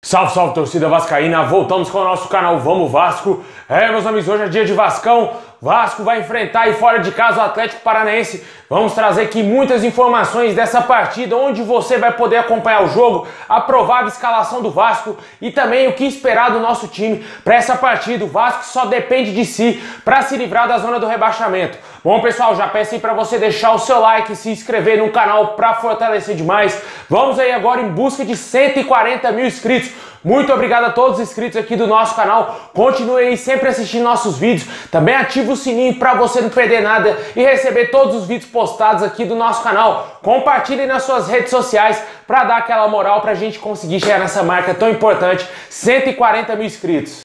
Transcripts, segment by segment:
Salve, salve, torcida vascaína, voltamos com o nosso canal Vamos Vasco. Meus amigos, hoje é dia de Vascão. Vasco vai enfrentar aí fora de casa o Atlético Paranaense. Vamos trazer aqui muitas informações dessa partida, onde você vai poder acompanhar o jogo, a provável escalação do Vasco e também o que esperar do nosso time para essa partida. O Vasco só depende de si para se livrar da zona do rebaixamento. Bom, pessoal, já peço aí para você deixar o seu like e se inscrever no canal para fortalecer demais. Vamos aí agora em busca de 140 mil inscritos. Muito obrigado a todos os inscritos aqui do nosso canal. Continue aí sempre assistindo nossos vídeos. Também ative o sininho para você não perder nada e receber todos os vídeos postados aqui do nosso canal. Compartilhe nas suas redes sociais para dar aquela moral para a gente conseguir chegar nessa marca tão importante, 140 mil inscritos.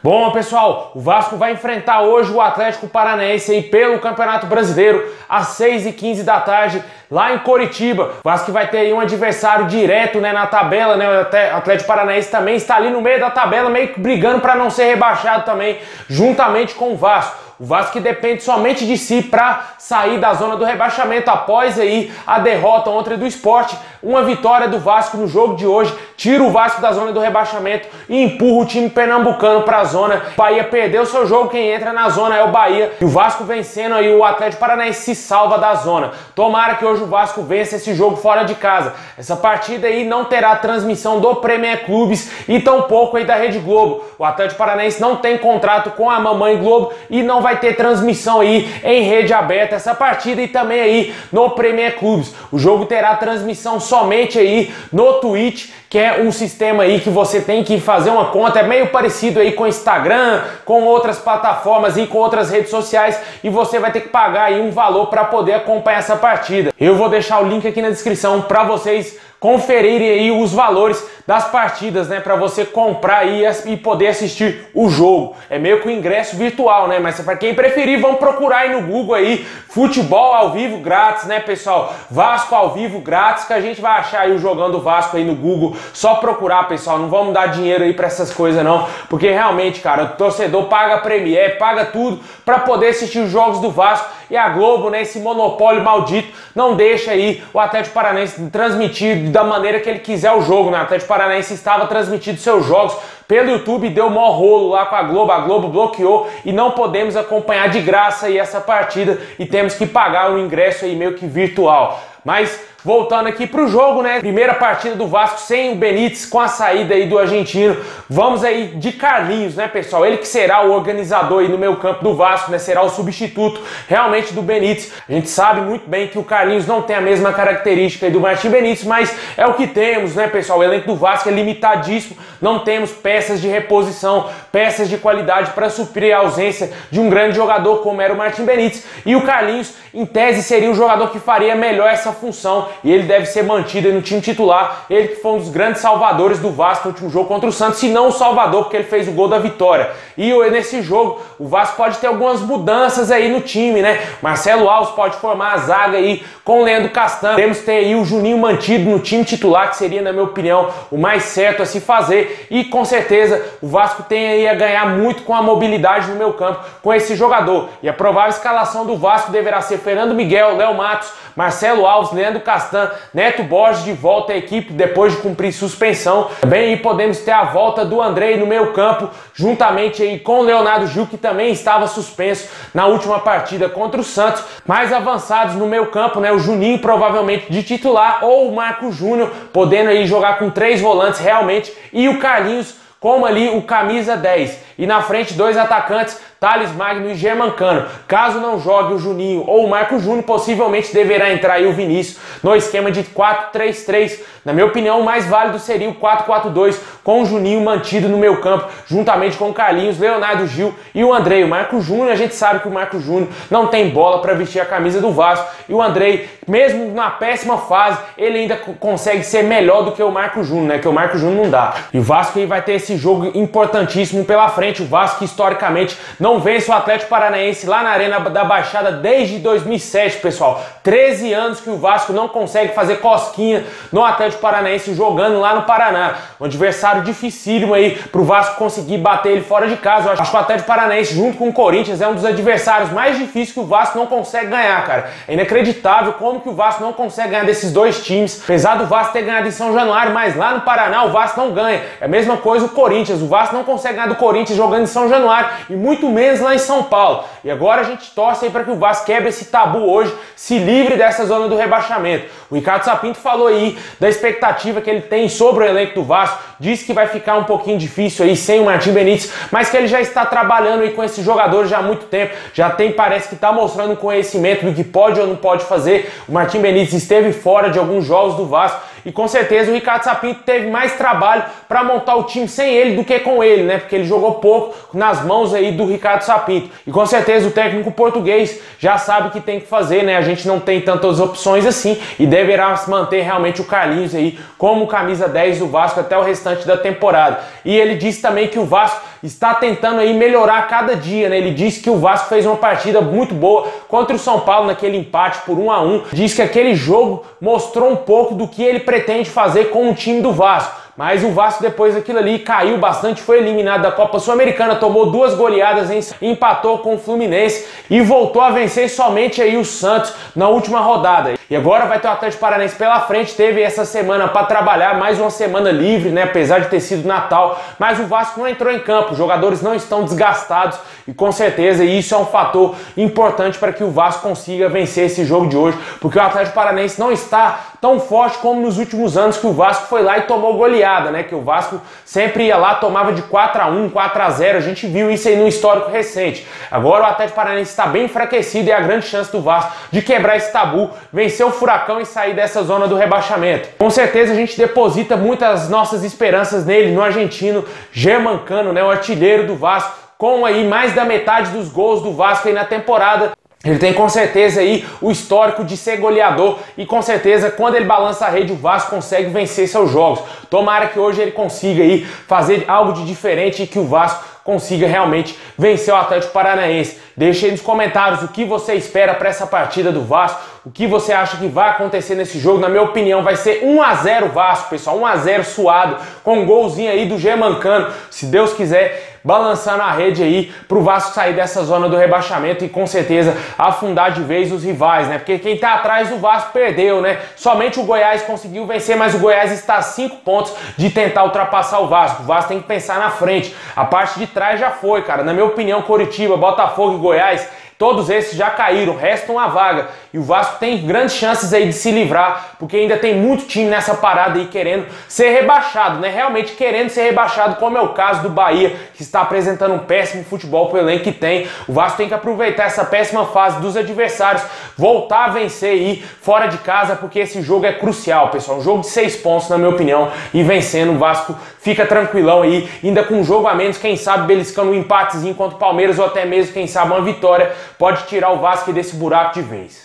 Bom, pessoal, o Vasco vai enfrentar hoje o Atlético Paranaense aí pelo Campeonato Brasileiro às 6h15 da tarde, lá em Coritiba. O Vasco vai ter aí um adversário direto, né, na tabela, né? O Atlético Paranaense também está ali no meio da tabela, meio que brigando para não ser rebaixado também, juntamente com o Vasco. O Vasco que depende somente de si para sair da zona do rebaixamento após aí a derrota ontem do Sport. Uma vitória do Vasco no jogo de hoje tira o Vasco da zona do rebaixamento e empurra o time pernambucano para a zona. O Bahia perdeu seu jogo, quem entra na zona é o Bahia. E o Vasco vencendo aí, o Atlético Paranaense se salva da zona. Tomara que hoje o Vasco vença esse jogo fora de casa. Essa partida aí não terá transmissão do Premier Clubes e tampouco aí da Rede Globo. O Atlético Paranaense não tem contrato com a Mamãe Globo e não vai ter transmissão aí em rede aberta essa partida e também aí no Premier Clubes. O jogo terá transmissão somente aí no Twitch, que é um sistema aí que você tem que fazer uma conta, é meio parecido aí com o Instagram, com outras plataformas e com outras redes sociais, e você vai ter que pagar aí um valor para poder acompanhar essa partida. Eu vou deixar o link aqui na descrição para vocês conferirem aí os valores das partidas, né, para você comprar aí e poder assistir o jogo. É meio que um ingresso virtual, né, mas para quem preferir, vamos procurar aí no Google aí, futebol ao vivo grátis, né, pessoal? Vasco ao vivo grátis, que a gente vai achar aí o jogando Vasco aí no Google. Só procurar, pessoal, não vamos dar dinheiro aí para essas coisas não, porque realmente, cara, o torcedor paga Premier, paga tudo para poder assistir os jogos do Vasco, e a Globo, né, esse monopólio maldito, não deixa aí o Atlético Paranaense transmitir da maneira que ele quiser o jogo, né? O Atlético Paranaense estava transmitindo seus jogos pelo YouTube, deu mó rolo lá com a Globo bloqueou e não podemos acompanhar de graça aí essa partida e temos que pagar um ingresso aí meio que virtual. Mas voltando aqui para o jogo, né? Primeira partida do Vasco sem o Benítez, com a saída aí do argentino. Vamos aí de Carlinhos, né, pessoal? Ele que será o organizador aí no meio campo do Vasco, né? Será o substituto realmente do Benítez. A gente sabe muito bem que o Carlinhos não tem a mesma característica aí do Martim Benítez, mas é o que temos, né, pessoal? O elenco do Vasco é limitadíssimo, não temos peças de reposição, peças de qualidade para suprir a ausência de um grande jogador como era o Martim Benítez. E o Carlinhos, em tese, seria o jogador que faria melhor essa função e ele deve ser mantido aí no time titular. Ele que foi um dos grandes salvadores do Vasco no último jogo contra o Santos, se não o salvador, porque ele fez o gol da vitória. E nesse jogo o Vasco pode ter algumas mudanças aí no time, né? Marcelo Alves pode formar a zaga aí com o Leandro Castan. Temos que ter aí o Juninho mantido no time titular, que seria, na minha opinião, o mais certo a se fazer. E com certeza o Vasco tem aí a ganhar muito com a mobilidade no meio campo com esse jogador. E a provável escalação do Vasco deverá ser Fernando Miguel, Léo Matos, Marcelo Alves, Leandro Castan, Neto Borges de volta à equipe depois de cumprir suspensão. Também aí podemos ter a volta do Andrei no meio campo, juntamente aí com o Leonardo Gil, que também estava suspenso na última partida contra o Santos. Mais avançados no meio campo, né, o Juninho provavelmente de titular, ou o Marco Júnior podendo aí jogar com 3 volantes realmente, e o Carlinhos como ali o camisa 10. E na frente 2 atacantes, Thales Magno e Germancano. Caso não jogue o Juninho ou o Marco Júnior, possivelmente deverá entrar aí o Vinícius no esquema de 4-3-3. Na minha opinião, o mais válido seria o 4-4-2, com o Juninho mantido no meio campo, juntamente com o Carlinhos, Leonardo Gil e o Andrei. O Marco Júnior, a gente sabe que o Marco Júnior não tem bola para vestir a camisa do Vasco. E o Andrei, mesmo na péssima fase, ele ainda consegue ser melhor do que o Marco Júnior, né? Que o Marco Júnior não dá. E o Vasco aí vai ter esse jogo importantíssimo pela frente. frente. O Vasco, historicamente, não vence o Atlético Paranaense lá na Arena da Baixada desde 2007, pessoal. 13 anos que o Vasco não consegue fazer cosquinha no Atlético Paranaense jogando lá no Paraná. Um adversário dificílimo aí pro Vasco conseguir bater ele fora de casa. Eu acho que o Atlético Paranaense, junto com o Corinthians, é um dos adversários mais difíceis que o Vasco não consegue ganhar, cara. É inacreditável como que o Vasco não consegue ganhar desses dois times. Apesar do Vasco ter ganhado em São Januário, mas lá no Paraná o Vasco não ganha. É a mesma coisa o Corinthians. O Vasco não consegue ganhar do Corinthians jogando em São Januário e muito menos lá em São Paulo. E agora a gente torce aí para que o Vasco quebre esse tabu hoje, se livre dessa zona do rebaixamento. O Ricardo Sapinto falou aí da expectativa que ele tem sobre o elenco do Vasco, disse que vai ficar um pouquinho difícil aí sem o Martim Benítez, mas que ele já está trabalhando aí com esses jogadores já há muito tempo, já tem, parece que está mostrando conhecimento do que pode ou não pode fazer. O Martim Benítez esteve fora de alguns jogos do Vasco e com certeza o Ricardo Sapinto teve mais trabalho para montar o time sem ele do que com ele, né? Porque ele jogou pouco nas mãos aí do Ricardo Sapinto. E com certeza o técnico português já sabe o que tem que fazer, né? A gente não tem tantas opções assim e deverá manter realmente o Carlinhos aí como camisa 10 do Vasco até o restante da temporada. E ele disse também que o Vasco está tentando aí melhorar a cada dia, né? Ele disse que o Vasco fez uma partida muito boa contra o São Paulo naquele empate por 1-1. Diz que aquele jogo mostrou um pouco do que ele pretende fazer com o time do Vasco. Mas o Vasco depois daquilo ali caiu bastante, foi eliminado da Copa Sul-Americana, tomou 2 goleadas, empatou com o Fluminense e voltou a vencer somente aí o Santos na última rodada. E agora vai ter o Atlético Paranaense pela frente, teve essa semana para trabalhar, mais uma semana livre, né, apesar de ter sido Natal, mas o Vasco não entrou em campo, os jogadores não estão desgastados e com certeza isso é um fator importante para que o Vasco consiga vencer esse jogo de hoje, porque o Atlético Paranaense não está tão forte como nos últimos anos que o Vasco foi lá e tomou goleada, né? Que o Vasco sempre ia lá, tomava de 4-1, 4-0, a gente viu isso aí no histórico recente. Agora o Atlético Paranaense está bem enfraquecido e é a grande chance do Vasco de quebrar esse tabu, vencer o Furacão e sair dessa zona do rebaixamento. Com certeza a gente deposita muitas nossas esperanças nele, no argentino Germancano, né? O artilheiro do Vasco, com aí mais da metade dos gols do Vasco aí na temporada. Ele tem com certeza aí o histórico de ser goleador e com certeza quando ele balança a rede o Vasco consegue vencer seus jogos. Tomara que hoje ele consiga aí fazer algo de diferente e que o Vasco consiga realmente vencer o Atlético Paranaense. Deixe aí nos comentários o que você espera para essa partida do Vasco, o que você acha que vai acontecer nesse jogo. Na minha opinião vai ser 1-0 Vasco, pessoal, 1-0 suado, com um golzinho aí do Germancano, se Deus quiser, balançando a rede aí pro Vasco sair dessa zona do rebaixamento e com certeza afundar de vez os rivais, né? Porque quem tá atrás do Vasco perdeu, né? Somente o Goiás conseguiu vencer, mas o Goiás está a 5 pontos de tentar ultrapassar o Vasco. O Vasco tem que pensar na frente. A parte de trás já foi, cara. Na minha opinião, Coritiba, Botafogo e Goiás, todos esses já caíram, resta uma vaga. E o Vasco tem grandes chances aí de se livrar, porque ainda tem muito time nessa parada aí querendo ser rebaixado, né? Realmente querendo ser rebaixado, como é o caso do Bahia, que está apresentando um péssimo futebol pelo elenco que tem. O Vasco tem que aproveitar essa péssima fase dos adversários, voltar a vencer aí fora de casa, porque esse jogo é crucial, pessoal. Um jogo de 6 pontos, na minha opinião, e vencendo o Vasco fica tranquilão aí, ainda com um jogo a menos, quem sabe beliscando um empatezinho contra o Palmeiras ou até mesmo, quem sabe, uma vitória, pode tirar o Vasco desse buraco de vez.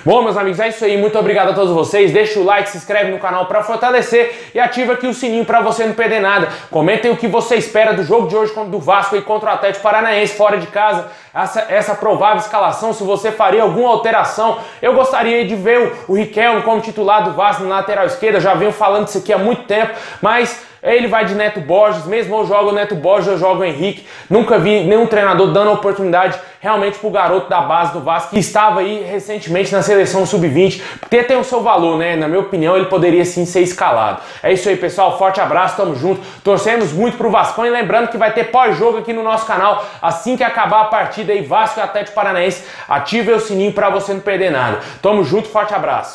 Bom, meus amigos, é isso aí. Muito obrigado a todos vocês. Deixa o like, se inscreve no canal para fortalecer e ativa aqui o sininho para você não perder nada. Comentem o que você espera do jogo de hoje do Vasco e contra o Atlético Paranaense fora de casa. Essa provável escalação, se você faria alguma alteração. Eu gostaria de ver o Riquelme como titular do Vasco na lateral esquerda. Já venho falando isso aqui há muito tempo, mas ele vai de Neto Borges, mesmo eu jogo o Neto Borges, eu jogo o Henrique. Nunca vi nenhum treinador dando oportunidade realmente pro garoto da base do Vasco, que estava aí recentemente na seleção sub-20, porque tem o seu valor, né? Na minha opinião, ele poderia sim ser escalado. É isso aí, pessoal. Forte abraço, tamo junto. Torcemos muito pro Vascão e lembrando que vai ter pós-jogo aqui no nosso canal assim que acabar a partida aí, Vasco e Atlético Paranaense. Ative o sininho pra você não perder nada. Tamo junto, forte abraço.